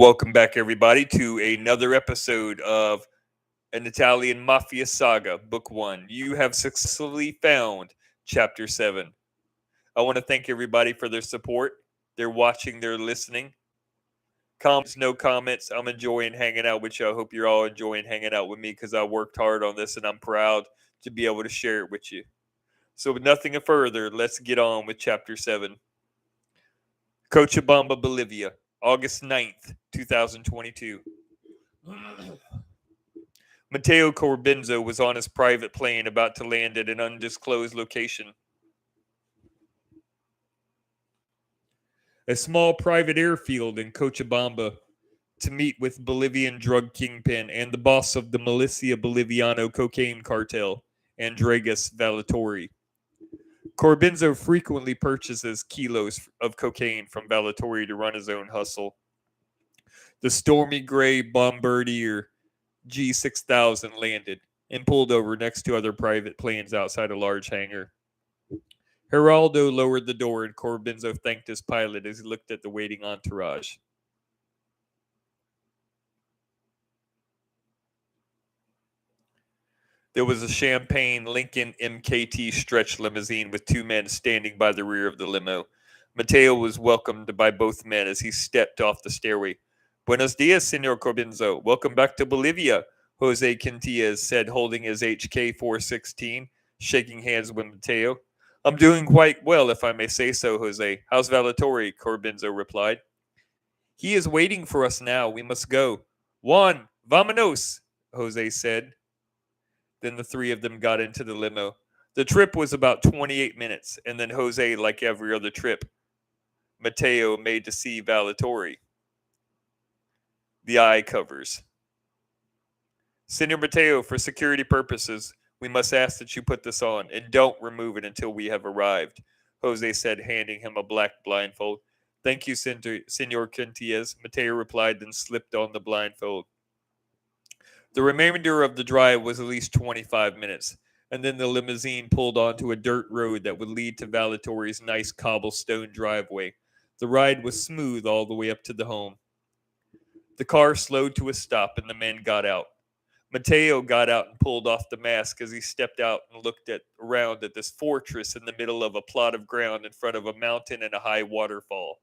Welcome back, everybody, to another episode of an Italian Mafia Saga, Book 1. You have successfully found Chapter 7. I want to thank everybody for their support. They're watching, they're listening. Comments, no comments. I'm enjoying hanging out with you. I hope you're all enjoying hanging out with me because I worked hard on this and I'm proud to be able to share it with you. So, with nothing further, let's get on with Chapter 7. Cochabamba, Bolivia, August 9th, 2022. Matteo Corbenzo was on his private plane about to land at an undisclosed location. A small private airfield in Cochabamba to meet with Bolivian drug kingpin and the boss of the Milicia Boliviano cocaine cartel, Andregas Valatori. Corbenzo frequently purchases kilos of cocaine from Valatori to run his own hustle. The stormy gray Bombardier G6000 landed and pulled over next to other private planes outside a large hangar. Geraldo lowered the door and Corbenzo thanked his pilot as he looked at the waiting entourage. There was a champagne Lincoln MKT stretch limousine with two men standing by the rear of the limo. Mateo was welcomed by both men as he stepped off the stairway. Buenos dias, Senor Corbenzo. Welcome back to Bolivia, Jose Quintiez said, holding his HK 416, shaking hands with Mateo. I'm doing quite well, if I may say so, Jose. How's Valatori? Corbenzo replied. He is waiting for us now. We must go. Juan, vámonos, Jose said. Then the three of them got into the limo. The trip was about 28 minutes, and then Jose, like every other trip, Mateo made to see Valatori. The eye covers. Senor Mateo, for security purposes, we must ask that you put this on, and don't remove it until we have arrived, Jose said, handing him a black blindfold. Thank you, Senor Quintiez, Mateo replied, then slipped on the blindfold. The remainder of the drive was at least 25 minutes, and then the limousine pulled onto a dirt road that would lead to Valatori's nice cobblestone driveway. The ride was smooth all the way up to the home. The car slowed to a stop, and the men got out. Mateo got out and pulled off the mask as he stepped out and looked around at this fortress in the middle of a plot of ground in front of a mountain and a high waterfall.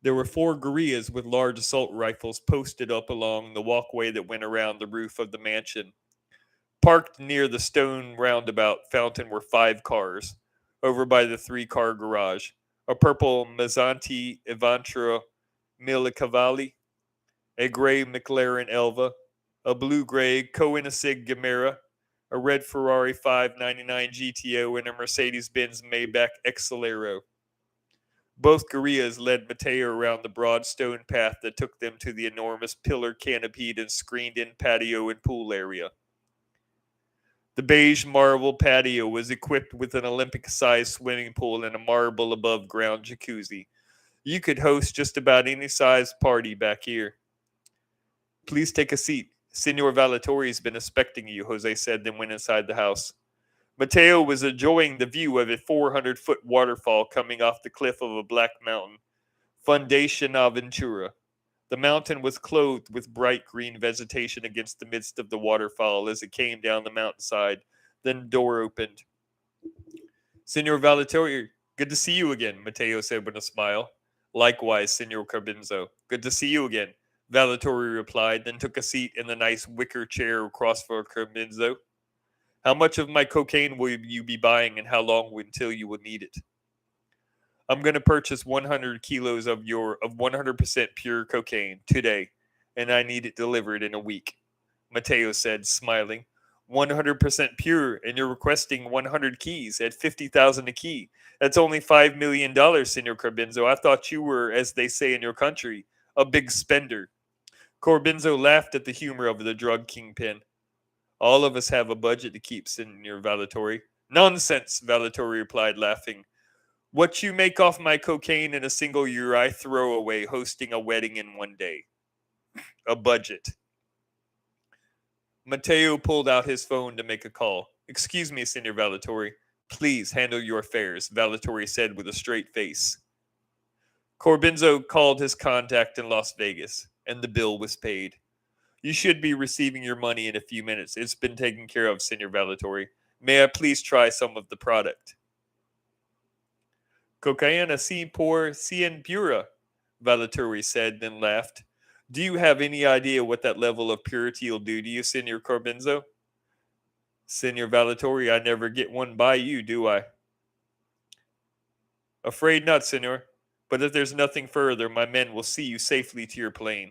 There were 4 guerrillas with large assault rifles posted up along the walkway that went around the roof of the mansion. Parked near the stone roundabout fountain were 5 cars. Over by the 3-car garage, a purple Mazzanti Evantra Millicavalli, a gray McLaren Elva, a blue-gray Koenigsegg Gemera, a red Ferrari 599 GTO, and a Mercedes-Benz Maybach Excelero. Both guerrillas led Mateo around the broad stone path that took them to the enormous pillar-canopied and screened-in patio and pool area. The beige marble patio was equipped with an Olympic-sized swimming pool and a marble above-ground jacuzzi. You could host just about any size party back here. Please take a seat. Senor Valatori's been expecting you, Jose said, then went inside the house. Mateo was enjoying the view of a 400-foot waterfall coming off the cliff of a black mountain, Fundación Aventura. The mountain was clothed with bright green vegetation against the midst of the waterfall as it came down the mountainside. Then the door opened. Senor Valatori, good to see you again, Mateo said with a smile. Likewise, Senor Corbenzo. Good to see you again, Valatori replied, then took a seat in the nice wicker chair across from Corbenzo. How much of my cocaine will you be buying, and how long until you will need it? I'm going to purchase 100 kilos of 100% pure cocaine today, and I need it delivered in a week, Mateo said, smiling. 100% pure, and you're requesting 100 keys at $50,000 a key. That's only $5 million, Senor Corbenzo. I thought you were, as they say in your country, a big spender. Corbenzo laughed at the humor of the drug kingpin. All of us have a budget to keep, Senor Valatori. Nonsense, Valatori replied, laughing. What you make off my cocaine in a single year, I throw away hosting a wedding in one day. A budget. Mateo pulled out his phone to make a call. Excuse me, Senor Valatori. Please handle your affairs, Valatori said with a straight face. Corbinzo called his contact in Las Vegas, and the bill was paid. You should be receiving your money in a few minutes. It's been taken care of, Senor Valatori. May I please try some of the product? Cocaine así por cien pura, Valatori said, then laughed. Do you have any idea what that level of purity will do to you, Senor Corbinzo? Senor Valatori, I never get one by you, do I? Afraid not, senor. But if there's nothing further, my men will see you safely to your plane.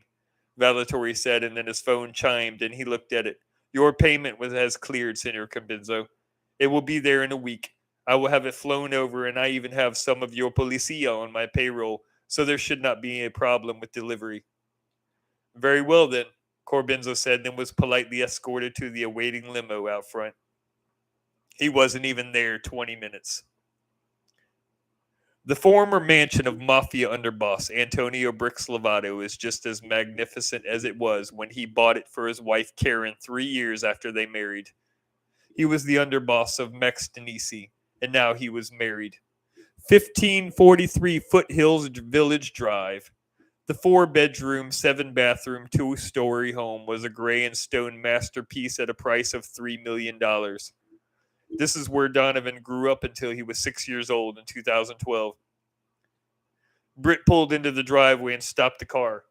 Valatori said, and then his phone chimed, and he looked at it. Your payment has cleared, Senor Corbinzo. It will be there in a week. I will have it flown over, and I even have some of your policia on my payroll, so there should not be a problem with delivery. Very well, then, Corbinzo said, then was politely escorted to the awaiting limo out front. He wasn't even there 20 minutes. The former mansion of Mafia underboss Antonio Bricks Lovato is just as magnificent as it was when he bought it for his wife Karen 3 years after they married. He was the underboss of Mex Denisi, and now he was married. 1543 Foothills Village Drive. The 4-bedroom, 7-bathroom, 2-story home was a gray and stone masterpiece at a price of $3 million. This is where Donovan grew up until he was 6 years old in 2012. Britt pulled into the driveway and stopped the car.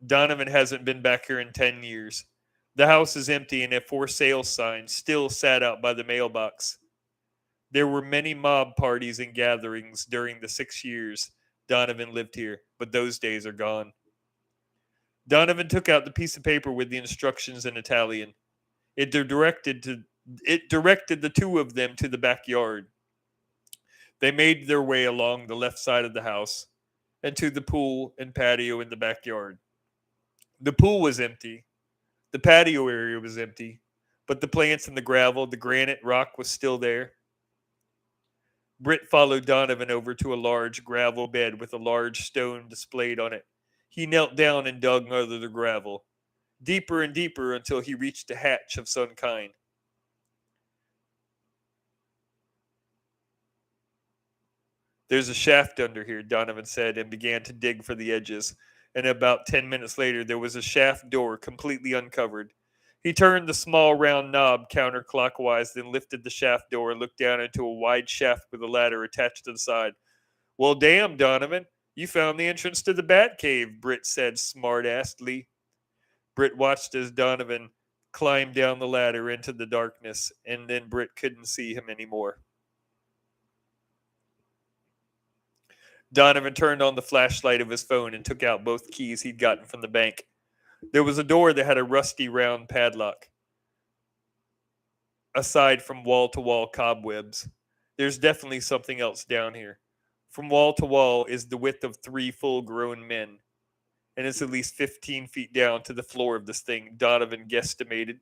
Donovan hasn't been back here in 10 years. The house is empty and a for sale sign still sat out by the mailbox. There were many mob parties and gatherings during the 6 years Donovan lived here, but those days are gone. Donovan took out the piece of paper with the instructions in Italian. It directed the two of them to the backyard. They made their way along the left side of the house and to the pool and patio in the backyard. The pool was empty. The patio area was empty, but the plants and the gravel, the granite rock was still there. Britt followed Donovan over to a large gravel bed with a large stone displayed on it. He knelt down and dug under the gravel, deeper and deeper until he reached a hatch of some kind. There's a shaft under here, Donovan said, and began to dig for the edges. And about 10 minutes later, there was a shaft door completely uncovered. He turned the small round knob counterclockwise, then lifted the shaft door and looked down into a wide shaft with a ladder attached to the side. Well, damn, Donovan, you found the entrance to the Bat Cave, Britt said smart-assedly. Britt watched as Donovan climbed down the ladder into the darkness, and then Britt couldn't see him anymore. Donovan turned on the flashlight of his phone and took out both keys he'd gotten from the bank. There was a door that had a rusty round padlock. Aside from wall-to-wall cobwebs, there's definitely something else down here. From wall to wall is the width of 3 full-grown men, and it's at least 15 feet down to the floor of this thing, Donovan guesstimated.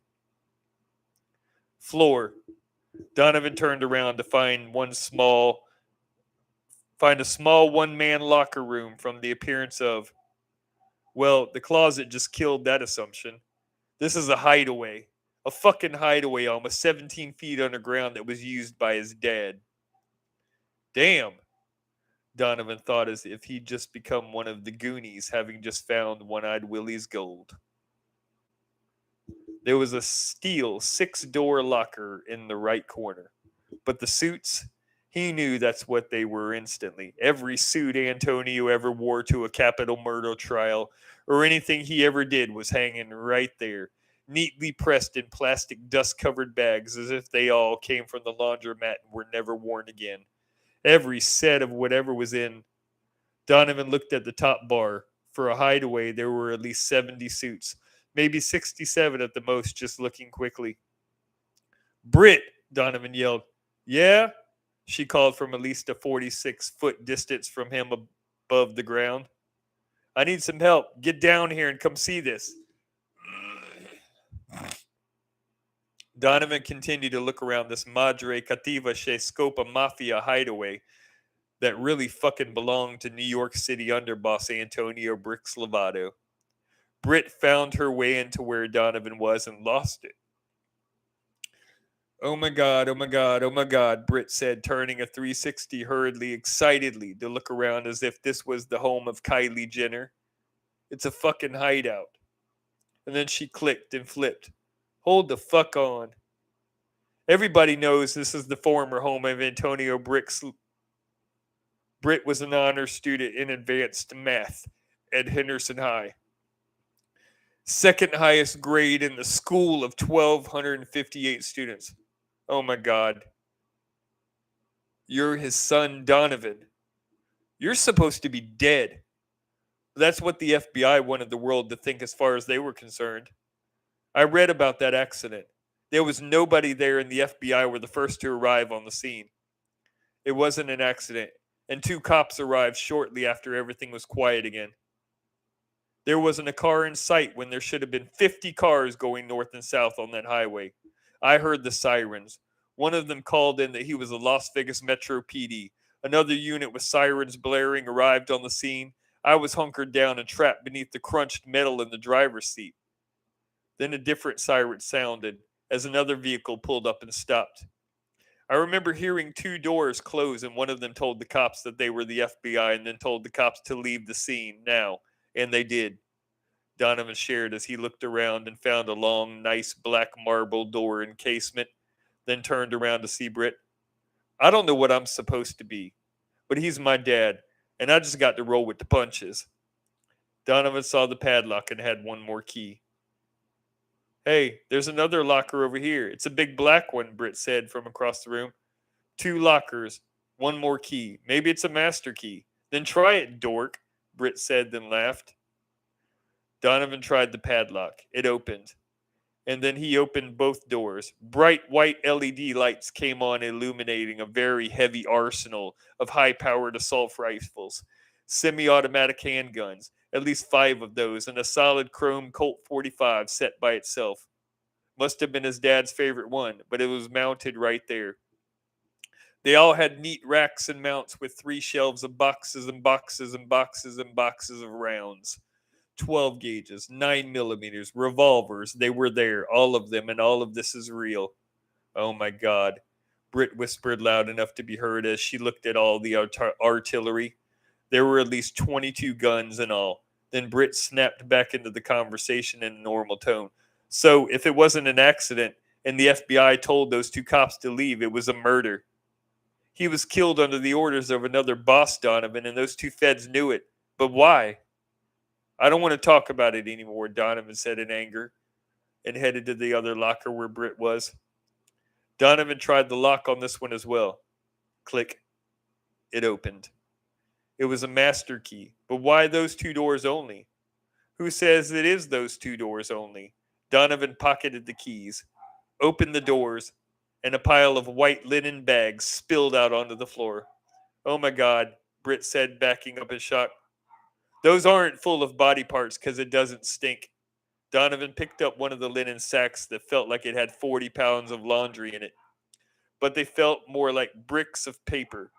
Floor. Donovan turned around to find a small one-man locker room from the appearance of. Well, the closet just killed that assumption. This is a hideaway. A fucking hideaway almost 17 feet underground that was used by his dad. Damn, Donovan thought as if he'd just become one of the Goonies having just found One-Eyed Willie's gold. There was a steel 6-door locker in the right corner. But the suits, he knew that's what they were instantly. Every suit Antonio ever wore to a capital murder trial or anything he ever did was hanging right there, neatly pressed in plastic dust-covered bags as if they all came from the laundromat and were never worn again. Every set of whatever was in. Donovan looked at the top bar. For a hideaway, there were at least 70 suits, maybe 67 at the most, just looking quickly. Britt, Donovan yelled. Yeah? She called from at least a 46-foot distance from him above the ground. I need some help. Get down here and come see this. Donovan continued to look around this Madre Cativa Che Scopa Mafia hideaway that really fucking belonged to New York City underboss Antonio Bricks Lovato. Britt found her way into where Donovan was and lost it. Oh my god, oh my god, oh my god, Britt said, turning a 360 hurriedly, excitedly, to look around as if this was the home of Kylie Jenner. It's a fucking hideout. And then she clicked and flipped. Hold the fuck on. Everybody knows this is the former home of Antonio Brick's. Britt was an honor student in advanced math at Henderson High. Second highest grade in the school of 1,258 students. Oh my God. You're his son, Donovan. You're supposed to be dead. That's what the FBI wanted the world to think as far as they were concerned. I read about that accident. There was nobody there, and the FBI were the first to arrive on the scene. It wasn't an accident, and two cops arrived shortly after everything was quiet again. There wasn't a car in sight when there should have been 50 cars going north and south on that highway. I heard the sirens. One of them called in that he was the Las Vegas Metro PD. Another unit with sirens blaring arrived on the scene. I was hunkered down and trapped beneath the crunched metal in the driver's seat. Then a different siren sounded as another vehicle pulled up and stopped. I remember hearing two doors close, and one of them told the cops that they were the FBI and then told the cops to leave the scene now, and they did. Donovan shared as he looked around and found a long, nice black marble door encasement, then turned around to see Britt. I don't know what I'm supposed to be, but he's my dad, and I just got to roll with the punches. Donovan saw the padlock and had one more key. Hey, there's another locker over here. It's a big black one, Britt said from across the room. Two lockers, one more key. Maybe it's a master key. Then try it, dork, Britt said, then laughed. Donovan tried the padlock. It opened. And then he opened both doors. Bright white LED lights came on, illuminating a very heavy arsenal of high powered assault rifles, semi automatic handguns, at least 5 of those, and a solid chrome Colt 45 set by itself. Must have been his dad's favorite one, but it was mounted right there. They all had neat racks and mounts with 3 shelves of boxes and boxes and boxes and boxes of rounds. 12 gauges, 9 millimeters, revolvers. They were there, all of them, and all of this is real. Oh my God. Britt whispered loud enough to be heard as she looked at all the artillery. There were at least 22 guns in all. Then Britt snapped back into the conversation in a normal tone. So, if it wasn't an accident and the FBI told those 2 cops to leave, it was a murder. He was killed under the orders of another boss, Donovan, and those 2 feds knew it. But why? I don't want to talk about it anymore, Donovan said in anger, and headed to the other locker where Britt was. Donovan tried the lock on this one as well. Click. It opened. It was a master key. But why those 2 doors only? Who says it is those 2 doors only? Donovan pocketed the keys, opened the doors, and a pile of white linen bags spilled out onto the floor. Oh my God, Britt said, backing up in shock. Those aren't full of body parts because it doesn't stink. Donovan picked up one of the linen sacks that felt like it had 40 pounds of laundry in it, but they felt more like bricks of paper.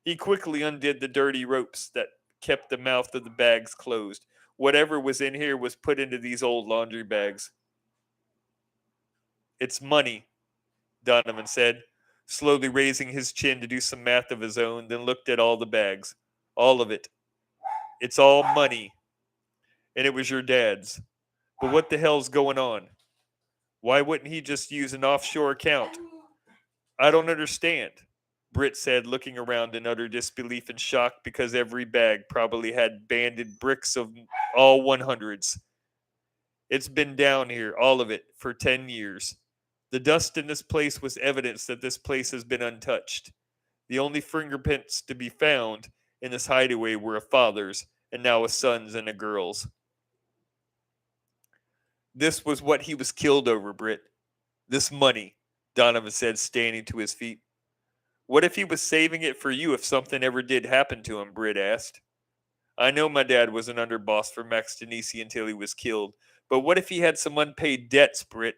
He quickly undid the dirty ropes that kept the mouth of the bags closed. Whatever was in here was put into these old laundry bags. It's money, Donovan said, slowly raising his chin to do some math of his own, then looked at all the bags. All of it. It's all money. And it was your dad's. But what the hell's going on? Why wouldn't he just use an offshore account? I don't understand, Britt said, looking around in utter disbelief and shock because every bag probably had banded bricks of all 100s. It's been down here, all of it, for 10 years. The dust in this place was evidence that this place has been untouched. The only fingerprints to be found in this hideaway were a father's, and now a son's and a girl's. This was what he was killed over, Britt. This money, Donovan said, standing to his feet. What if he was saving it for you if something ever did happen to him, Britt asked. I know my dad was an underboss for Max Denisi until he was killed, but what if he had some unpaid debts, Britt?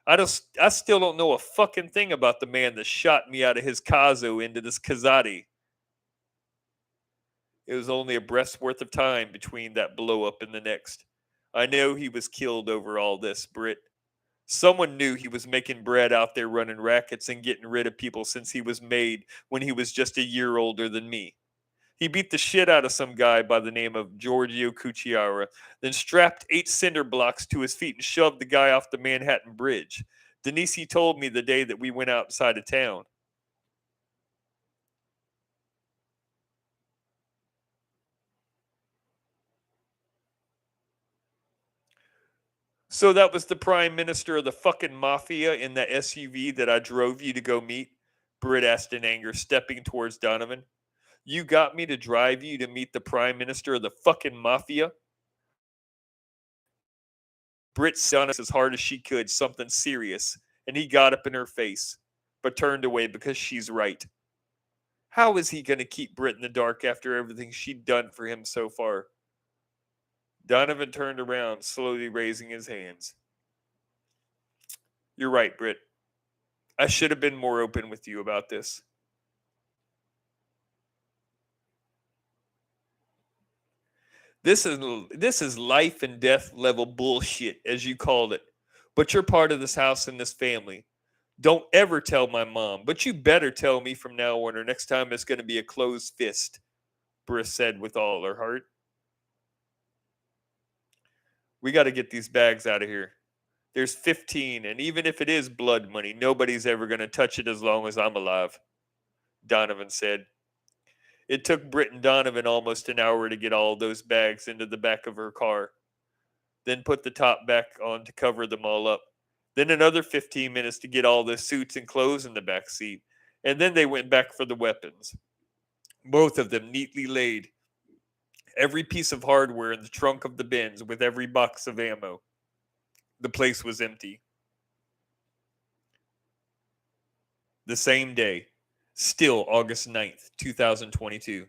I still don't know a fucking thing about the man that shot me out of his Kazo into this Kazadi. It was only a breath's worth of time between that blow up and the next. I know he was killed over all this, Britt. Someone knew he was making bread out there running rackets and getting rid of people since he was made when he was just a year older than me. He beat the shit out of some guy by the name of Giorgio Cucchiara, then strapped 8 cinder blocks to his feet and shoved the guy off the Manhattan Bridge. Denise told me the day that we went outside of town. So that was the prime minister of the fucking mafia in that SUV that I drove you to go meet? Britt asked in anger, stepping towards Donovan. You got me to drive you to meet the prime minister of the fucking mafia? Britt said as hard as she could something serious, and he got up in her face, but turned away because she's right. How is he going to keep Britt in the dark after everything she'd done for him so far? Donovan turned around, slowly raising his hands. You're right, Britt. I should have been more open with you about this. This is life and death level bullshit, as you called it. But you're part of this house and this family. Don't ever tell my mom, but you better tell me from now on, or next time it's going to be a closed fist, Briss said with all her heart. We got to get these bags out of here. There's 15, and even if it is blood money, nobody's ever going to touch it as long as I'm alive, Donovan said. It took Britt and Donovan almost an hour to get all those bags into the back of her car, then put the top back on to cover them all up. Then another 15 minutes to get all the suits and clothes in the back seat. And then they went back for the weapons, both of them neatly laid, every piece of hardware in the trunk of the Benz with every box of ammo. The place was empty. The same day, still August 9th, 2022.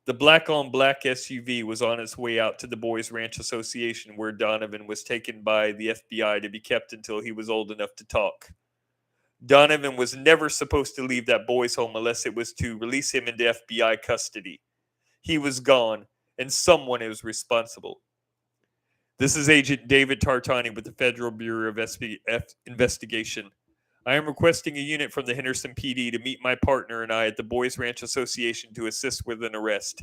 The black on black SUV was on its way out to the Boys Ranch Association, where Donovan was taken by the FBI to be kept until he was old enough to talk. Donovan was never supposed to leave that boys' home unless it was to release him into FBI custody. He was gone, and someone is responsible. This is Agent David Tartani with the Federal Bureau of Investigation. I am requesting a unit from the Henderson PD to meet my partner and I at the Boys Ranch Association to assist with an arrest.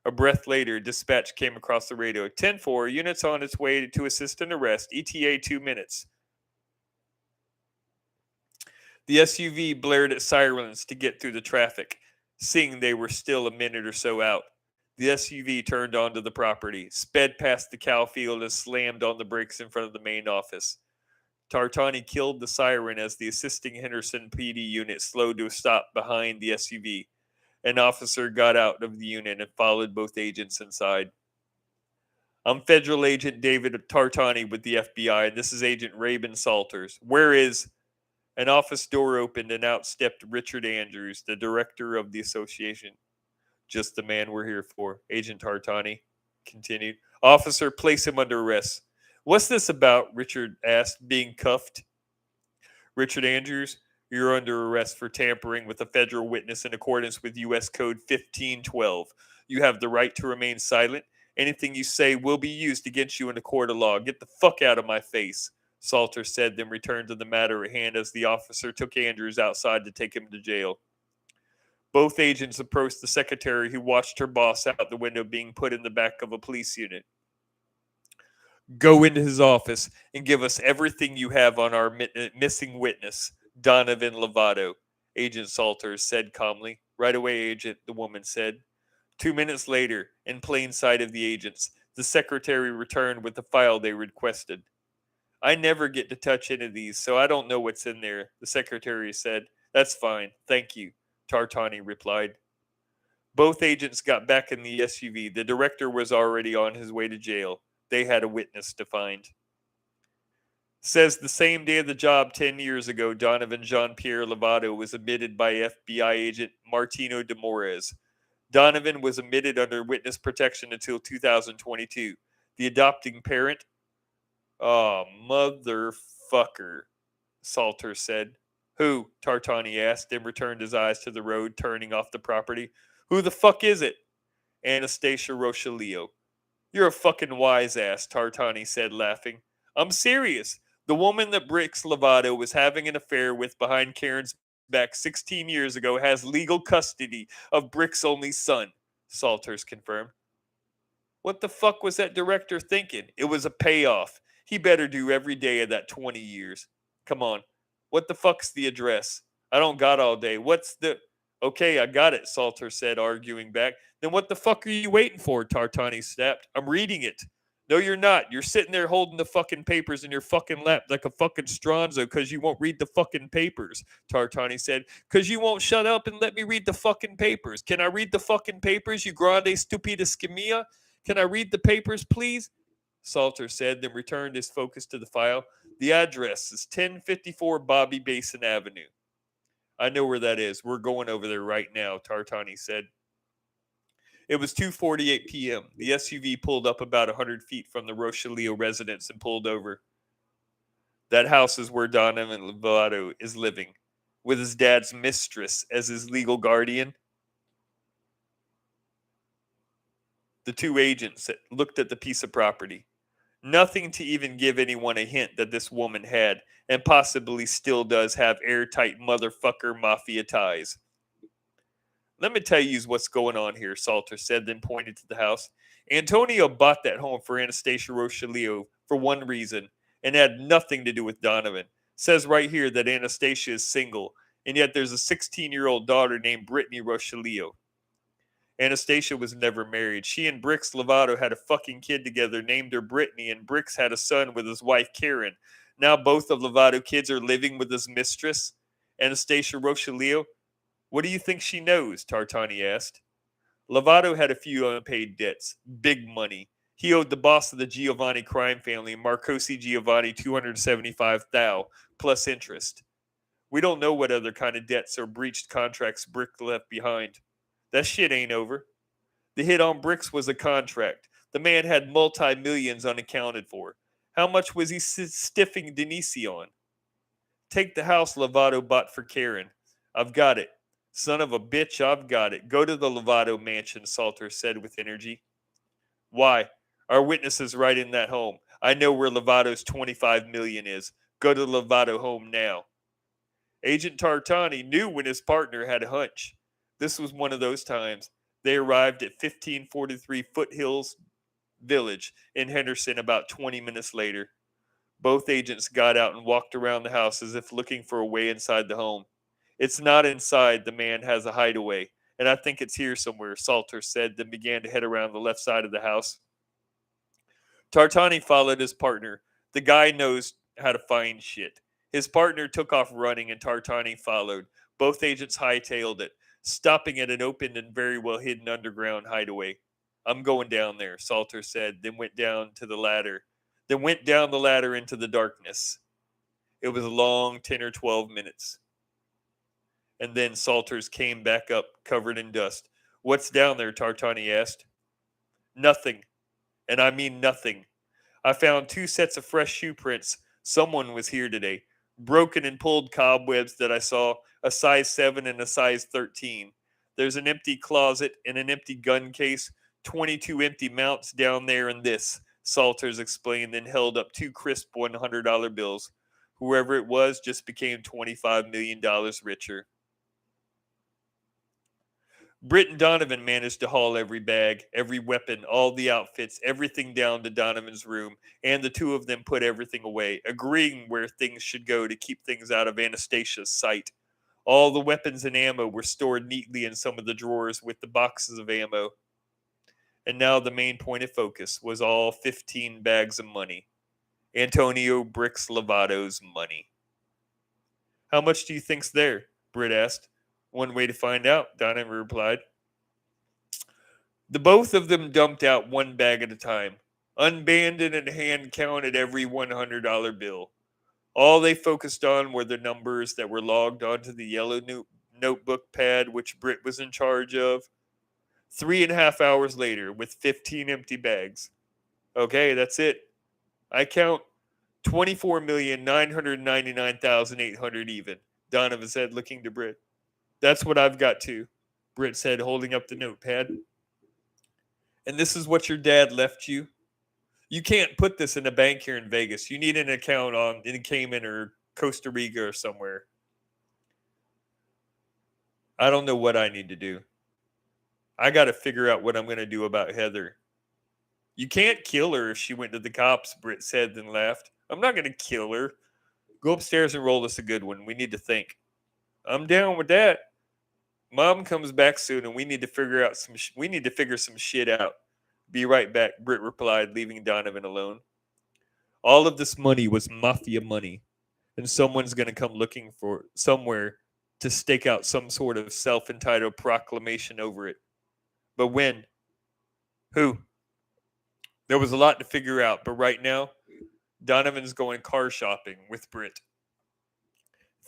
A breath later, dispatch came across the radio. 10-4, units on its way to assist an arrest. ETA 2 minutes. The SUV blared its sirens to get through the traffic, seeing they were still a minute or so out. The SUV turned onto the property, sped past the cow field, and slammed on the brakes in front of the main office. Tartani killed the siren as the assisting Henderson PD unit slowed to a stop behind the SUV. An officer got out of the unit and followed both agents inside. I'm Federal Agent David Tartani with the FBI, and this is Agent Rabin Salters. Where is... An office door opened and out stepped Richard Andrews, the director of the association. Just the man we're here for, Agent Tartani continued. Officer, place him under arrest. What's this about? Richard asked, being cuffed. Richard Andrews, you're under arrest for tampering with a federal witness in accordance with U.S. Code 1512. You have the right to remain silent. Anything you say will be used against you in a court of law. Get the fuck out of my face, Salter said, then returned to the matter at hand as the officer took Andrews outside to take him to jail. Both agents approached the secretary, who watched her boss out the window being put in the back of a police unit. Go into his office and give us everything you have on our missing witness, Donovan Lovato, Agent Salters said calmly. Right away, Agent, the woman said. 2 minutes later, in plain sight of the agents, the secretary returned with the file they requested. I never get to touch any of these, so I don't know what's in there, the secretary said. That's fine, thank you, Tartani replied. Both agents got back in the SUV. The director was already on his way to jail. They had a witness to find. Says the same day of the job 10 years ago, Donovan Jean-Pierre Lovato was admitted by FBI agent Martino de Moraes. Donovan was admitted under witness protection until 2022. The adopting parent, oh, motherfucker, Salter said. Who? Tartani asked and returned his eyes to the road turning off the property. Who the fuck is it? Anastasia Rochelio. You're a fucking wise ass, Tartani said, laughing. I'm serious. The woman that Bricks Lovato was having an affair with behind Karen's back 16 years ago has legal custody of Brick's only son, Salters confirmed. What the fuck was that director thinking? It was a payoff. He better do every day of that 20 years. Come on. What the fuck's the address? I don't got all day. What's the. Okay, I got it, Salter said, arguing back. Then what the fuck are you waiting for? Tartani snapped. I'm reading it. No, you're not. You're sitting there holding the fucking papers in your fucking lap like a fucking Stronzo because you won't read the fucking papers, Tartani said. Because you won't shut up and let me read the fucking papers. Can I read the fucking papers, you grande stupida schemia? Can I read the papers, please? Salter said, then returned his focus to the file. The address is 1054 Bobby Basin Avenue. I know where that is. We're going over there right now, Tartani said. It was 2:48 p.m. The SUV pulled up about 100 feet from the Rochelio residence and pulled over. That house is where Donovan Lovato is living, with his dad's mistress as his legal guardian. The two agents looked at the piece of property. Nothing to even give anyone a hint that this woman had, and possibly still does have airtight motherfucker mafia ties. Let me tell you what's going on here, Salter said, then pointed to the house. Antonio bought that home for Anastasia Rochelio for one reason, and had nothing to do with Donovan. Says right here that Anastasia is single, and yet there's a 16-year-old daughter named Brittany Rochelio. Anastasia was never married. She and Bricks Lovato had a fucking kid together, named her Brittany, and Bricks had a son with his wife Karen. Now both of Lovato kids are living with his mistress, Anastasia Rochelio. What do you think she knows? Tartani asked. Lovato had a few unpaid debts. Big money. He owed the boss of the Giovanni crime family, Marcosi Giovanni, $275,000 plus interest. We don't know what other kind of debts or breached contracts Brick left behind. That shit ain't over. The hit on Bricks was a contract. The man had multi-millions unaccounted for. How much was he stiffing Denise on? Take the house Lovato bought for Karen. I've got it. Son of a bitch, I've got it. Go to the Lovato mansion, Salter said with energy. Why? Our witness is right in that home. I know where Lovato's 25 million is. Go to the Lovato home now. Agent Tartani knew when his partner had a hunch. This was one of those times. They arrived at 1543 Foothills Village in Henderson about 20 minutes later. Both agents got out and walked around the house as if looking for a way inside the home. It's not inside. The man has a hideaway, and I think it's here somewhere, Salter said, then began to head around the left side of the house. Tartani followed his partner. The guy knows how to find shit. His partner took off running, and Tartani followed. Both agents hightailed it, stopping at an open and very well hidden underground hideaway. I'm going down there, Salter said, then went down the ladder into the darkness. It was a long 10 or 12 minutes. And then Salters came back up, covered in dust. What's down there? Tartani asked. Nothing. And I mean nothing. I found 2 sets of fresh shoe prints. Someone was here today. Broken and pulled cobwebs that I saw, a size 7 and a size 13. There's an empty closet and an empty gun case, 22 empty mounts down there, and this, Salters explained, then held up 2 crisp $100 bills. Whoever it was just became $25 million richer. Britt and Donovan managed to haul every bag, every weapon, all the outfits, everything down to Donovan's room, and the two of them put everything away, agreeing where things should go to keep things out of Anastasia's sight. All the weapons and ammo were stored neatly in some of the drawers with the boxes of ammo. And now the main point of focus was all 15 bags of money. Antonio Bricks Lovato's money. How much do you think's there? Britt asked. One way to find out, Donovan replied. The both of them dumped out one bag at a time, unbanded and hand counted every $100 bill. All they focused on were the numbers that were logged onto the yellow notebook pad which Britt was in charge of. 3.5 hours later, with 15 empty bags. Okay, that's it. I count 24,999,800 even, Donovan said, looking to Britt. That's what I've got too, Britt said, holding up the notepad. And this is what your dad left you? You can't put this in a bank here in Vegas. You need an account in Cayman or Costa Rica or somewhere. I don't know what I need to do. I got to figure out what I'm going to do about Heather. You can't kill her if she went to the cops, Britt said, then laughed. I'm not going to kill her. Go upstairs and roll us a good one. We need to think. I'm down with that. Mom comes back soon, and we need to figure some shit out. Be right back, Britt replied, leaving Donovan alone. All of this money was mafia money, and someone's going to come looking for somewhere to stake out some sort of self-entitled proclamation over it. But when? Who? There was a lot to figure out, but right now, Donovan's going car shopping with Britt.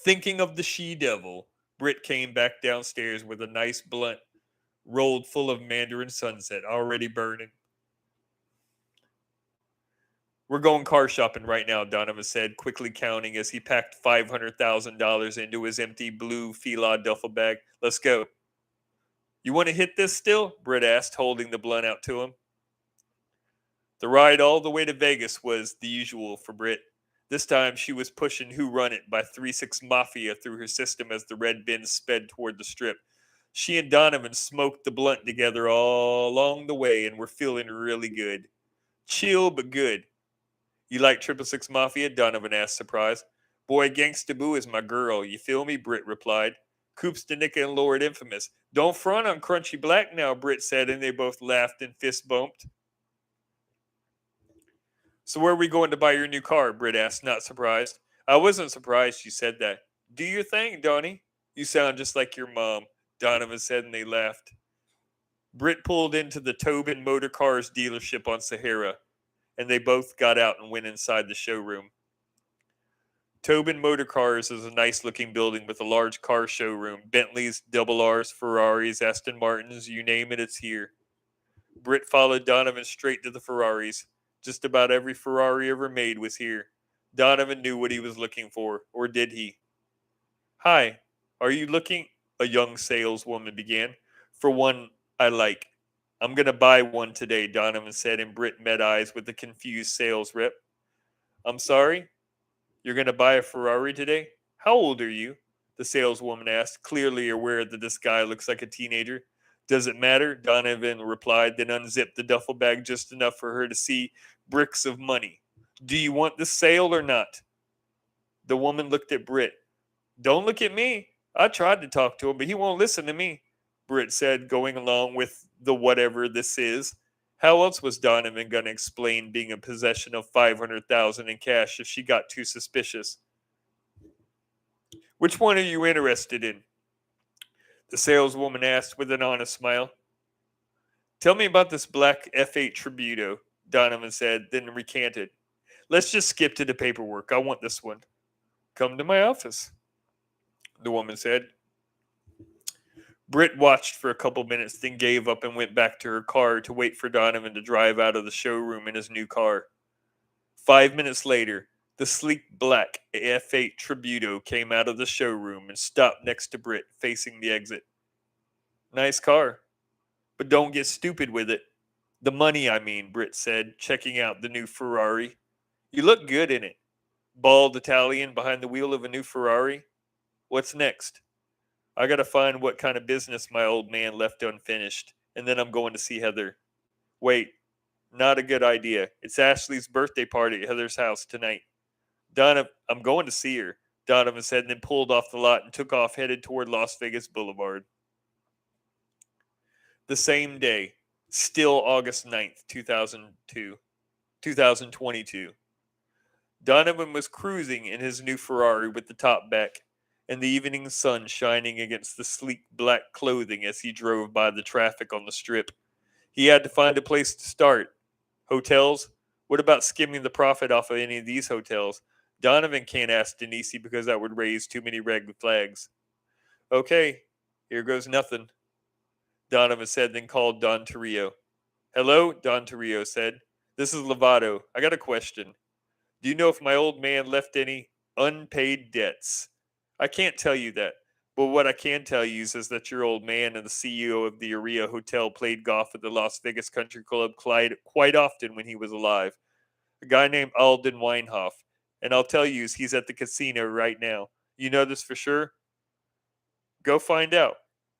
Thinking of the she-devil, Britt came back downstairs with a nice blunt rolled full of Mandarin Sunset already burning. We're going car shopping right now, Donovan said, quickly counting as he packed $500,000 into his empty blue Fila duffel bag. Let's go. You want to hit this still? Britt asked, holding the blunt out to him. The ride all the way to Vegas was the usual for Britt. This time she was pushing Who Run It by 3-6 Mafia through her system as the red Benz sped toward the strip. She and Donovan smoked the blunt together all along the way and were feeling really good. Chill but good. You like 666 Mafia? Donovan asked, surprised. Boy, Gangsta Boo is my girl. You feel me? Britt replied. Coops, Danica, and Lord Infamous. Don't front on Crunchy Black now, Britt said, and they both laughed and fist bumped. So where are we going to buy your new car? Britt asked, not surprised. I wasn't surprised she said that. Do your thing, Donnie. You sound just like your mom, Donovan said, and they laughed. Britt pulled into the Tobin Motor Cars dealership on Sahara, and they both got out and went inside the showroom. Tobin Motor Cars is a nice-looking building with a large car showroom. Bentleys, Double Rs, Ferraris, Aston Martins, you name it, it's here. Britt followed Donovan straight to the Ferraris. Just about every Ferrari ever made was here. Donovan knew what he was looking for, or did he? Hi, are you looking? A young saleswoman began. For one I like. I'm going to buy one today, Donovan said, and Britt met eyes with the confused sales rep. I'm sorry? You're going to buy a Ferrari today? How old are you? The saleswoman asked, clearly aware that this guy looks like a teenager. Does it matter? Donovan replied, then unzipped the duffel bag just enough for her to see bricks of money. Do you want the sale or not? The woman looked at Britt. Don't look at me. I tried to talk to him, but he won't listen to me, Britt said, going along with the whatever this is. How else was Donovan going to explain being in possession of $500,000 in cash if she got too suspicious? Which one are you interested in? The saleswoman asked with an honest smile. Tell me about this black F8 Tributo, Donovan said, then recanted. Let's just skip to the paperwork. I want this one. Come to my office, the woman said. Britt watched for a couple minutes, then gave up and went back to her car to wait for Donovan to drive out of the showroom in his new car. 5 minutes later, the sleek black F8 Tributo came out of the showroom and stopped next to Britt, facing the exit. Nice car, but don't get stupid with it. The money, I mean, Britt said, checking out the new Ferrari. You look good in it. Bald Italian behind the wheel of a new Ferrari. What's next? I gotta find what kind of business my old man left unfinished, and then I'm going to see Heather. Wait, not a good idea. It's Ashley's birthday party at Heather's house tonight. I'm going to see her, Donovan said, and then pulled off the lot and took off headed toward Las Vegas Boulevard. The same day, still August 9th, 2022. Donovan was cruising in his new Ferrari with the top back, and the evening sun shining against the sleek black clothing as he drove by the traffic on the strip. He had to find a place to start. Hotels? What about skimming the profit off of any of these hotels? Donovan can't ask Denise because that would raise too many red flags. Okay, here goes nothing, Donovan said, then called Don Torrio. Hello, Don Torrio said. This is Lovato. I got a question. Do you know if my old man left any unpaid debts? I can't tell you that, but what I can tell you is that your old man and the CEO of the Aria Hotel played golf at the Las Vegas Country Club quite often when he was alive. A guy named Alden Weinhoff. And I'll tell you, he's at the casino right now. You know this for sure? Go find out.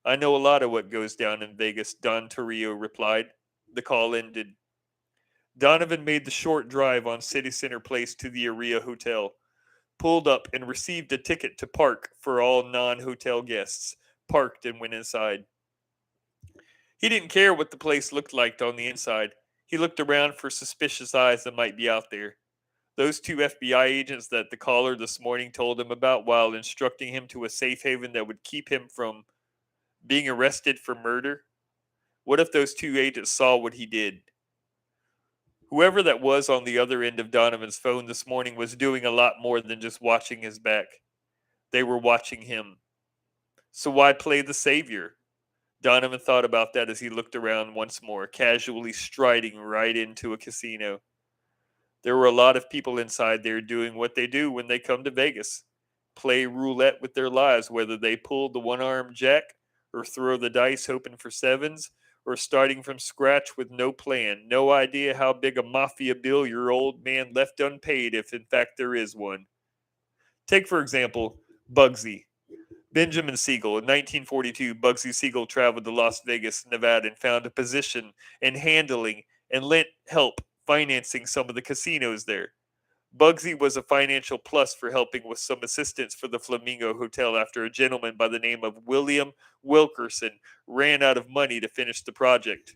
I know a lot of what goes down in Vegas, Don Torrio replied. The call ended. Donovan made the short drive on City Center Place to the Aria Hotel, pulled up and received a ticket to park for all non-hotel guests, parked and went inside. He didn't care what the place looked like on the inside. He looked around for suspicious eyes that might be out there. Those two FBI agents that the caller this morning told him about while instructing him to a safe haven that would keep him from being arrested for murder? What if those two agents saw what he did? Whoever that was on the other end of Donovan's phone this morning was doing a lot more than just watching his back. They were watching him. So why play the savior? Donovan thought about that as he looked around once more, casually striding right into a casino. There were a lot of people inside there doing what they do when they come to Vegas. Play roulette with their lives, whether they pull the one-armed jack or throw the dice hoping for sevens, or starting from scratch with no plan, no idea how big a mafia bill your old man left unpaid, if in fact there is one. Take, for example, Bugsy. Benjamin Siegel. In 1942, Bugsy Siegel traveled to Las Vegas, Nevada, and found a position in handling and lent help financing some of the casinos there. Bugsy was a financial plus for helping with some assistance for the Flamingo Hotel after a gentleman by the name of William Wilkerson ran out of money to finish the project.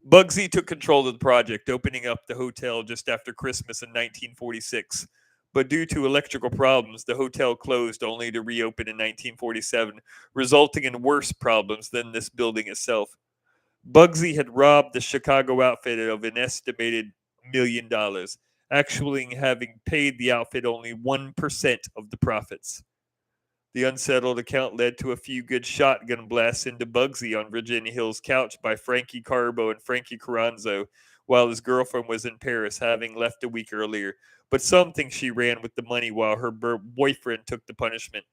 Bugsy took control of the project, opening up the hotel just after Christmas in 1946. But due to electrical problems, the hotel closed only to reopen in 1947, resulting in worse problems than this building itself. Bugsy had robbed the Chicago outfit of an estimated $1 million, actually having paid the outfit only 1% of the profits. The unsettled account led to a few good shotgun blasts into Bugsy on Virginia Hill's couch by Frankie Carbo and Frankie Carranzo while his girlfriend was in Paris, having left a week earlier. But some think she ran with the money while her boyfriend took the punishment.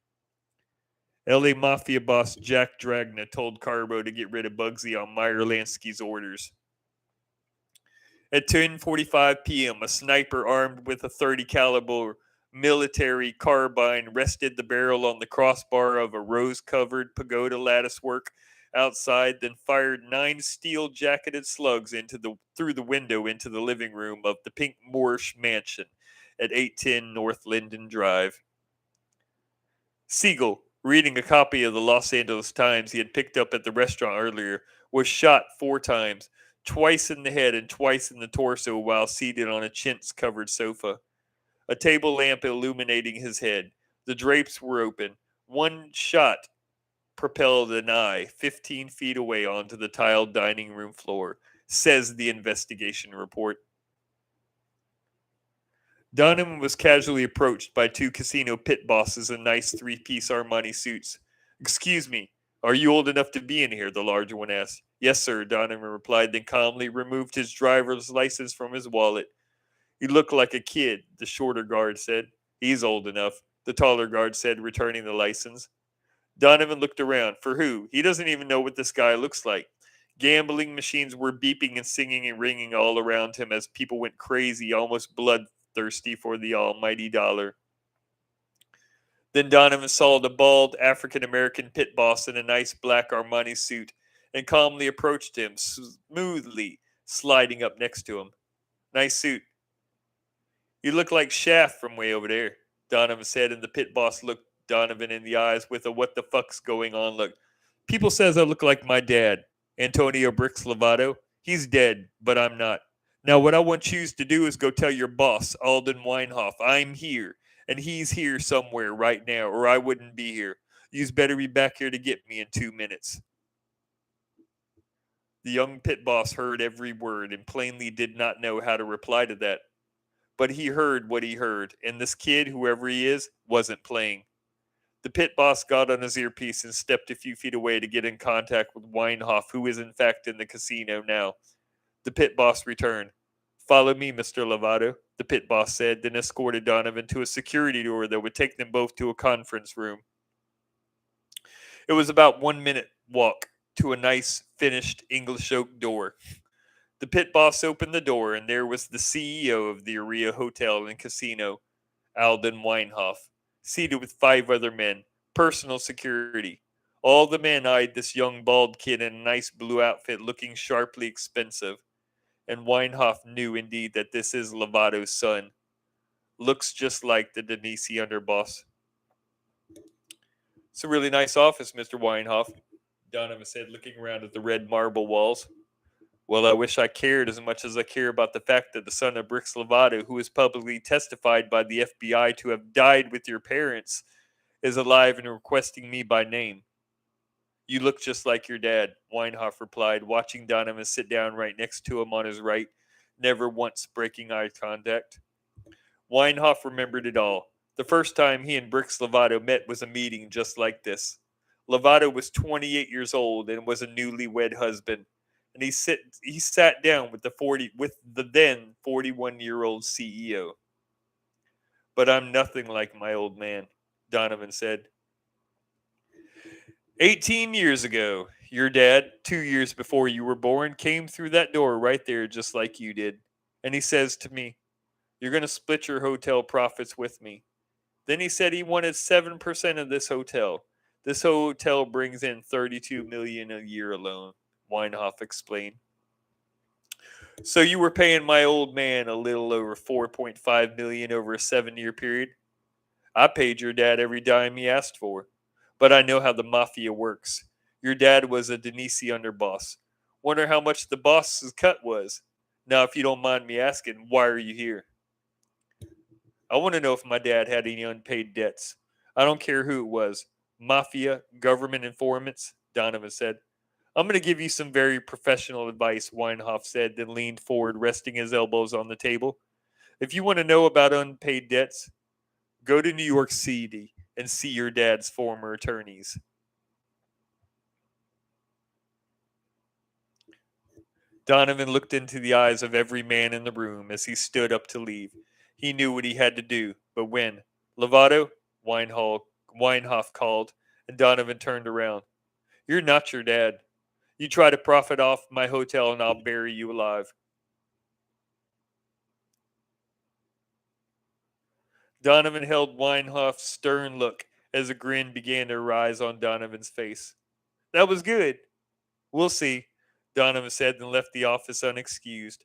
LA Mafia boss Jack Dragna told Carbo to get rid of Bugsy on Meyer Lansky's orders. At 10:45 p.m., a sniper armed with a 30 caliber military carbine rested the barrel on the crossbar of a rose-covered pagoda latticework outside, then fired 9 steel-jacketed slugs through the window into the living room of the Pink Moorish mansion at 810 North Linden Drive. Siegel, reading a copy of the Los Angeles Times he had picked up at the restaurant earlier, was shot 4 times, twice in the head and twice in the torso while seated on a chintz-covered sofa. A table lamp illuminating his head. The drapes were open. One shot propelled an eye 15 feet away onto the tiled dining room floor, says the investigation report. Donovan was casually approached by 2 casino pit bosses in nice 3-piece Armani suits. "Excuse me, are you old enough to be in here?" the larger one asked. "Yes, sir," Donovan replied, then calmly removed his driver's license from his wallet. "You look like a kid," the shorter guard said. "He's old enough," the taller guard said, returning the license. Donovan looked around. For who? He doesn't even know what this guy looks like. Gambling machines were beeping and singing and ringing all around him as people went crazy, almost bloodthirsty for the almighty dollar. Then Donovan saw the bald African-American pit boss in a nice black Armani suit and calmly approached him, smoothly sliding up next to him. "Nice suit." "You look like Shaft from way over there," Donovan said, and the pit boss looked Donovan in the eyes with a "what the fuck's going on" look. "People says I look like my dad, Antonio Bricks Lovato. He's dead, but I'm not. Now what I want you to do is go tell your boss, Alden Weinhoff, I'm here, and he's here somewhere right now, or I wouldn't be here. You's better be back here to get me in 2 minutes." The young pit boss heard every word and plainly did not know how to reply to that. But he heard what he heard, and this kid, whoever he is, wasn't playing. The pit boss got on his earpiece and stepped a few feet away to get in contact with Weinhoff, who is in fact in the casino now. The pit boss returned. "Follow me, Mr. Lovato," the pit boss said, then escorted Donovan to a security door that would take them both to a conference room. It was about 1 minute walk to a nice, finished English oak door. The pit boss opened the door, and there was the CEO of the Aria Hotel and Casino, Alden Weinhoff, seated with 5 other men, personal security. All the men eyed this young bald kid in a nice blue outfit looking sharply expensive, and Weinhoff knew indeed that this is Lovato's son. Looks just like the Denisi underboss. It's a really nice office, Mr. Weinhoff, Donovan said, looking around at the red marble walls. Well, I wish I cared as much as I care about the fact that the son of Brix Lovato, who is publicly testified by the FBI to have died with your parents, is alive and requesting me by name. You look just like your dad, Weinhoff replied, watching Donovan sit down right next to him on his right, never once breaking eye contact. Weinhoff remembered it all. The first time he and Brix Lovato met was a meeting just like this. Lovato was 28 years old and was a newlywed husband, and he sat down with the then 41-year-old CEO. But I'm nothing like my old man, Donovan said. 18 years ago, your dad, 2 years before you were born, came through that door right there just like you did. And he says to me, you're going to split your hotel profits with me. Then he said he wanted 7% of this hotel. This hotel brings in $32 million a year alone, Weinhoff explained. So you were paying my old man a little over $4.5 million over a 7-year period? I paid your dad every dime he asked for. But I know how the Mafia works. Your dad was a Denisi underboss. Wonder how much the boss's cut was. Now, if you don't mind me asking, why are you here? I want to know if my dad had any unpaid debts. I don't care who it was. Mafia, government informants, Donovan said. I'm going to give you some very professional advice, Weinhoff said, then leaned forward, resting his elbows on the table. If you want to know about unpaid debts, go to New York City and see your dad's former attorneys. Donovan looked into the eyes of every man in the room as he stood up to leave. He knew what he had to do, but when? Lovato? Weinhoff called, and Donovan turned around. You're not your dad. You try to profit off my hotel and I'll bury you alive. Donovan held Weinhoff's stern look as a grin began to rise on Donovan's face. That was good. We'll see, Donovan said, and left the office unexcused.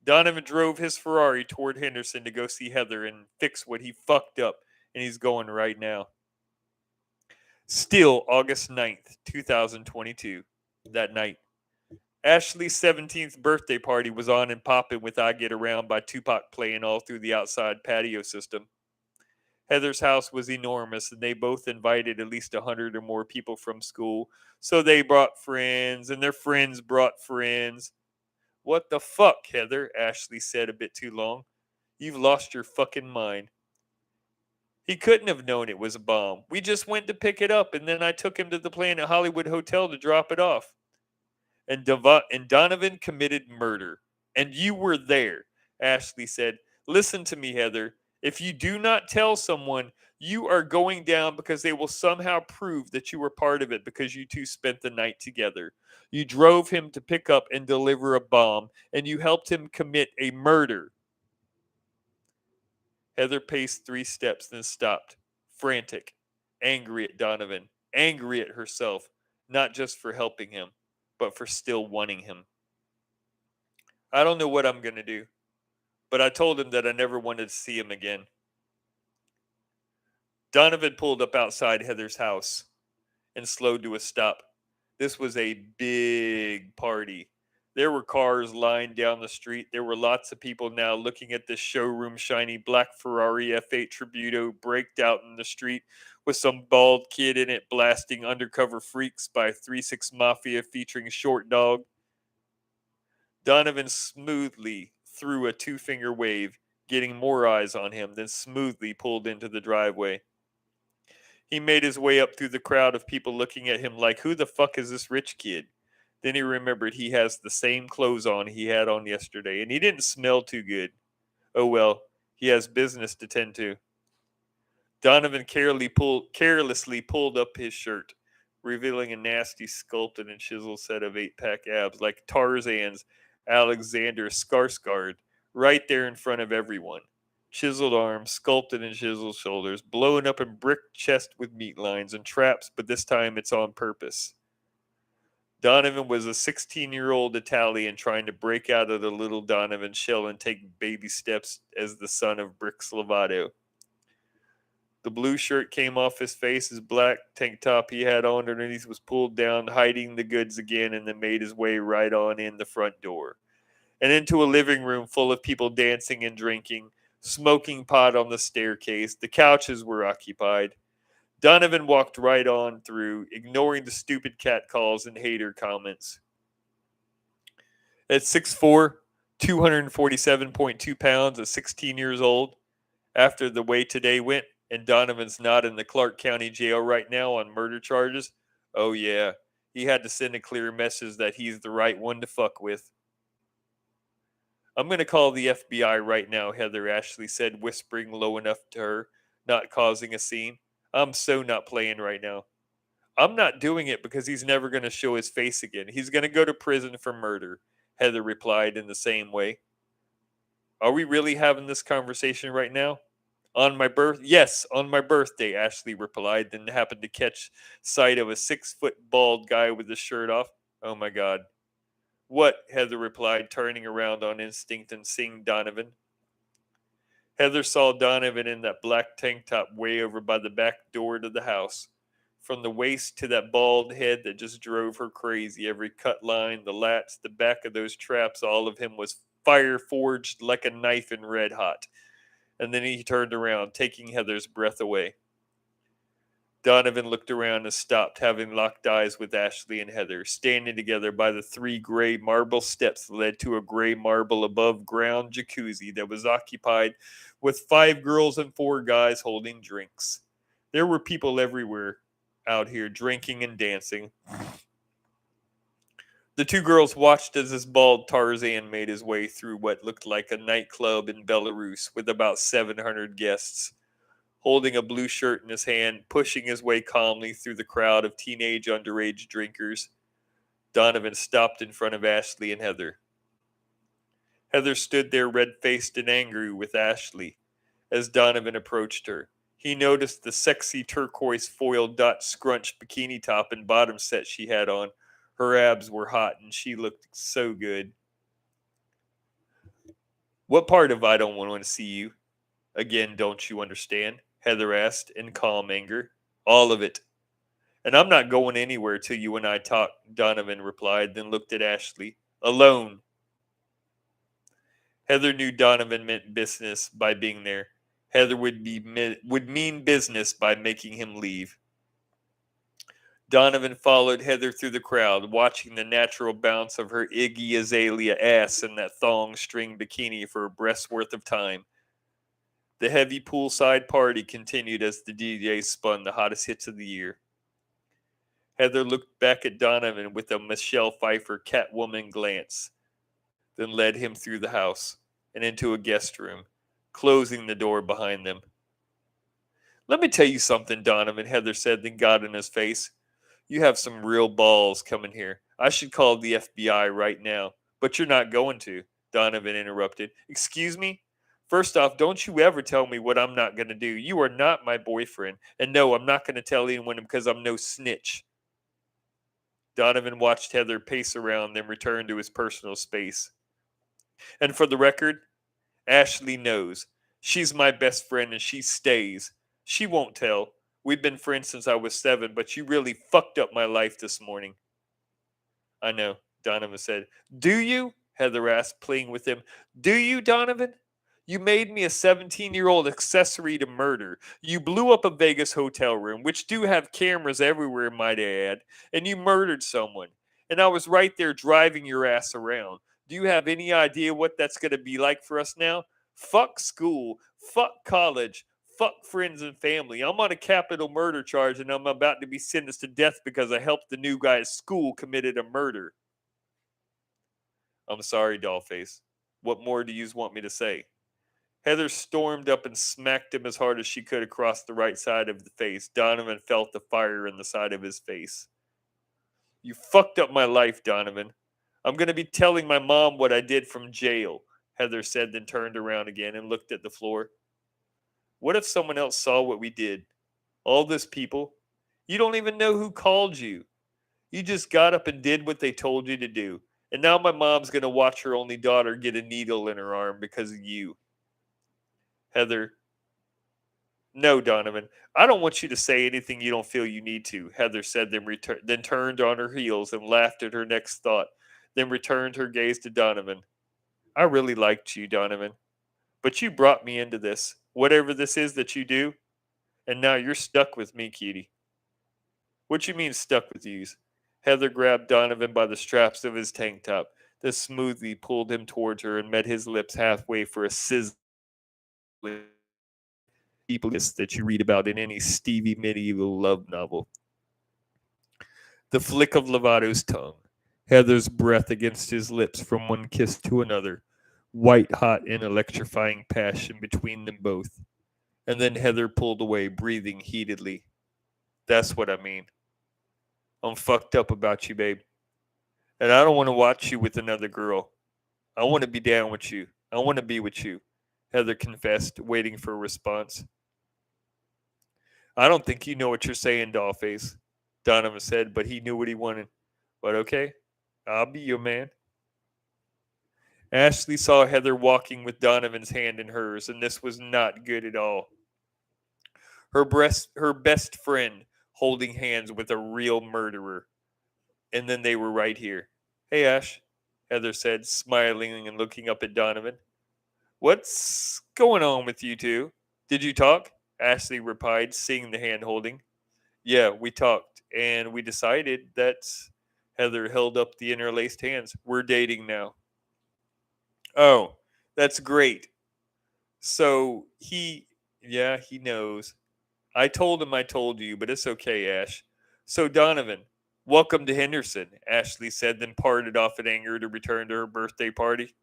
Donovan drove his Ferrari toward Henderson to go see Heather and fix what he fucked up, and he's going right now. Still August 9th, 2022. That night, Ashley's 17th birthday party was on and popping with I Get Around by Tupac playing all through the outside patio system. Heather's house was enormous, and they both invited at least 100 or more people from school, so they brought friends, and their friends brought friends. What the fuck, Heather? Ashley said a bit too long. You've lost your fucking mind. He couldn't have known it was a bomb. We just went to pick it up, and then I took him to the Planet Hollywood Hotel to drop it off. And Donovan committed murder. And you were there, Ashley said. Listen to me, Heather. If you do not tell someone, you are going down because they will somehow prove that you were part of it because you two spent the night together. You drove him to pick up and deliver a bomb, and you helped him commit a murder. Heather paced 3 steps, then stopped, frantic, angry at Donovan, angry at herself, not just for helping him, but for still wanting him. I don't know what I'm going to do, but I told him that I never wanted to see him again. Donovan pulled up outside Heather's house and slowed to a stop. This was a big party. There were cars lined down the street. There were lots of people now looking at this showroom shiny black Ferrari F8 Tributo braked out in the street with some bald kid in it blasting Undercover Freaks by 3-6 Mafia featuring Short Dog. Donovan smoothly threw a 2-finger wave, getting more eyes on him, then smoothly pulled into the driveway. He made his way up through the crowd of people looking at him like, who the fuck is this rich kid? Then he remembered he has the same clothes on he had on yesterday, and he didn't smell too good. Oh well, he has business to tend to. Donovan carelessly pulled up his shirt, revealing a nasty sculpted and chiseled set of 8-pack abs like Tarzan's Alexander Skarsgård, right there in front of everyone. Chiseled arms, sculpted and chiseled shoulders, blown up a brick chest with meat lines and traps, but this time it's on purpose. Donovan was a 16-year-old Italian trying to break out of the little Donovan shell and take baby steps as the son of Brick Slavato. The blue shirt came off his face. His black tank top he had on underneath was pulled down, hiding the goods again, and then made his way right on in the front door and into a living room full of people dancing and drinking, smoking pot on the staircase. The couches were occupied. Donovan walked right on through, ignoring the stupid catcalls and hater comments. At 6'4", 247.2 pounds, at 16 years old, after the way today went, and Donovan's not in the Clark County jail right now on murder charges, oh yeah, he had to send a clear message that he's the right one to fuck with. I'm going to call the FBI right now, Heather Ashley said, whispering low enough to her, not causing a scene. I'm so not playing right now. I'm not doing it because he's never going to show his face again. He's going to go to prison for murder, Heather replied in the same way. Are we really having this conversation right now? On my birth, yes, on my birthday, Ashley replied, then happened to catch sight of a 6-foot bald guy with his shirt off. Oh my God. What? Heather replied, turning around on instinct and seeing Donovan. Heather saw Donovan in that black tank top way over by the back door to the house. From the waist to that bald head that just drove her crazy. Every cut line, the lats, the back of those traps, all of him was fire forged like a knife in red hot. And then he turned around, taking Heather's breath away. Donovan looked around and stopped, having locked eyes with Ashley and Heather, standing together by the 3 gray marble steps that led to a gray marble above ground jacuzzi that was occupied with 5 girls and 4 guys holding drinks. There were people everywhere out here drinking and dancing. The 2 girls watched as this bald Tarzan made his way through what looked like a nightclub in Belarus with about 700 guests. Holding a blue shirt in his hand, pushing his way calmly through the crowd of teenage underage drinkers, Donovan stopped in front of Ashley and Heather. Heather stood there red-faced and angry with Ashley as Donovan approached her. He noticed the sexy turquoise foil dot scrunch bikini top and bottom set she had on. Her abs were hot and she looked so good. What part of I don't want to see you? Again, don't you understand? Heather asked in calm anger. All of it. And I'm not going anywhere till you and I talk, Donovan replied, then looked at Ashley. Alone. Heather knew Donovan meant business by being there. Heather would mean business by making him leave. Donovan followed Heather through the crowd, watching the natural bounce of her Iggy Azalea ass in that thong string bikini for a breath's worth of time. The heavy poolside party continued as the DJ spun the hottest hits of the year. Heather looked back at Donovan with a Michelle Pfeiffer Catwoman glance, then led him through the house and into a guest room, closing the door behind them. Let me tell you something, Donovan, Heather said, then got in his face. You have some real balls coming here. I should call the FBI right now. But you're not going to, Donovan interrupted. Excuse me? First off, don't you ever tell me what I'm not going to do. You are not my boyfriend. And no, I'm not going to tell anyone because I'm no snitch. Donovan watched Heather pace around, then return to his personal space. And for the record, Ashley knows. She's my best friend and she stays. She won't tell. We've been friends since I was 7, but you really fucked up my life this morning. I know, Donovan said. Do you? Heather asked, playing with him. Do you, Donovan? You made me a 17-year-old accessory to murder. You blew up a Vegas hotel room, which do have cameras everywhere, might I add, and you murdered someone. And I was right there driving your ass around. Do you have any idea what that's going to be like for us now? Fuck school. Fuck college. Fuck friends and family. I'm on a capital murder charge and I'm about to be sentenced to death because I helped the new guy at school committed a murder. I'm sorry, Dollface. What more do you want me to say? Heather stormed up and smacked him as hard as she could across the right side of the face. Donovan felt the fire in the side of his face. You fucked up my life, Donovan. I'm going to be telling my mom what I did from jail, Heather said, then turned around again and looked at the floor. What if someone else saw what we did? All those people. You don't even know who called you. You just got up and did what they told you to do. And now my mom's going to watch her only daughter get a needle in her arm because of you. Heather, no, Donovan. I don't want you to say anything you don't feel you need to, Heather said, then turned on her heels and laughed at her next thought, then returned her gaze to Donovan. I really liked you, Donovan. But you brought me into this, whatever this is that you do, and now you're stuck with me, Cutie. What you mean stuck with you? Heather grabbed Donovan by the straps of his tank top, then smoothly pulled him towards her and met his lips halfway for a sizzling kiss that you read about in any Stevie medieval love novel. The flick of Lovato's tongue, Heather's breath against his lips from one kiss to another, white hot and electrifying passion between them both. And then Heather pulled away, breathing heatedly. That's what I mean. I'm fucked up about you, babe. And I don't want to watch you with another girl. I want to be down with you. I want to be with you, Heather confessed, waiting for a response. I don't think you know what you're saying, Dollface, Donovan said, but he knew what he wanted. But okay, I'll be your man. Ashley saw Heather walking with Donovan's hand in hers, and this was not good at all. Her best friend holding hands with a real murderer. And then they were right here. Hey, Ash, Heather said, smiling and looking up at Donovan. What's going on with you two? Did you talk? Ashley replied, seeing the hand holding. Yeah, we talked, and we decided that Heather held up the interlaced hands. We're dating now. Oh, that's great. So he knows. I told him I told you, but it's okay, Ash. So, Donovan, welcome to Henderson, Ashley said, then parted off in anger to return to her birthday party.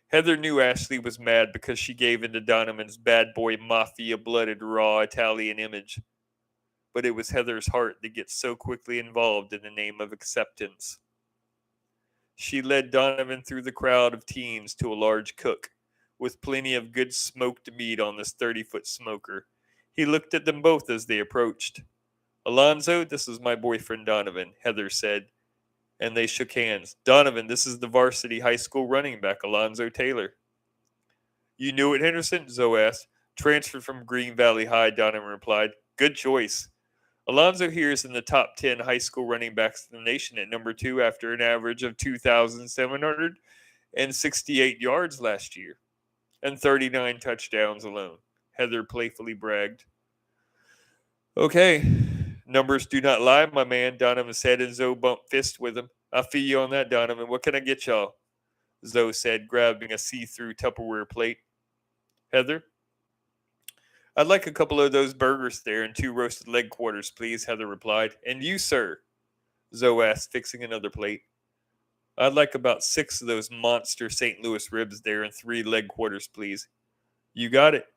Heather knew Ashley was mad because she gave in to Donovan's bad boy Mafia blooded raw Italian image. But it was Heather's heart that gets so quickly involved in the name of acceptance. She led Donovan through the crowd of teens to a large cook, with plenty of good smoked meat on this 30-foot smoker. He looked at them both as they approached. Alonzo, this is my boyfriend Donovan, Heather said, and they shook hands. Donovan, this is the varsity high school running back, Alonzo Taylor. You knew it, Henderson? Zoe asked. Transferred from Green Valley High, Donovan replied. Good choice. Alonzo here is in the top 10 high school running backs in the nation at number 2 after an average of 2,768 yards last year and 39 touchdowns alone, Heather playfully bragged. Okay, numbers do not lie, my man, Donovan said, and Zoe bumped fists with him. I feel you on that, Donovan. What can I get y'all? Zoe said, grabbing a see-through Tupperware plate. Heather? I'd like a couple of those burgers there and 2 roasted leg quarters, please, Heather replied. And you, sir? Zoe asked, fixing another plate. I'd like about 6 of those monster St. Louis ribs there and 3 leg quarters, please. You got it.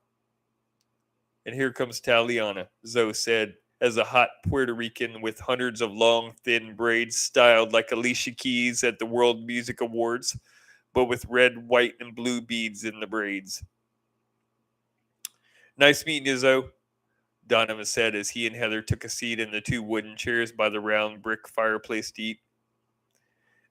And here comes Taliana, Zoe said, as a hot Puerto Rican with hundreds of long, thin braids styled like Alicia Keys at the World Music Awards, but with red, white, and blue beads in the braids. Nice meeting you, Zoe, Donovan said as he and Heather took a seat in the 2 wooden chairs by the round brick fireplace to eat.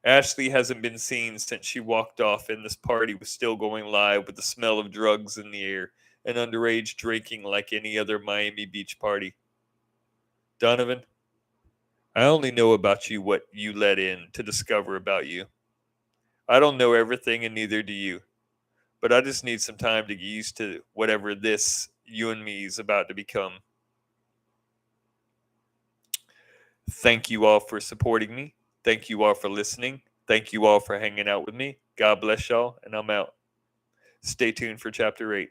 Ashley hasn't been seen since she walked off, and this party was still going live with the smell of drugs in the air and underage drinking like any other Miami Beach party. Donovan, I only know about you what you let in to discover about you. I don't know everything, and neither do you. But I just need some time to get used to whatever this you and me is about to become. Thank you all for supporting me. Thank you all for listening. Thank you all for hanging out with me. God bless y'all, and I'm out. Stay tuned for Chapter 8.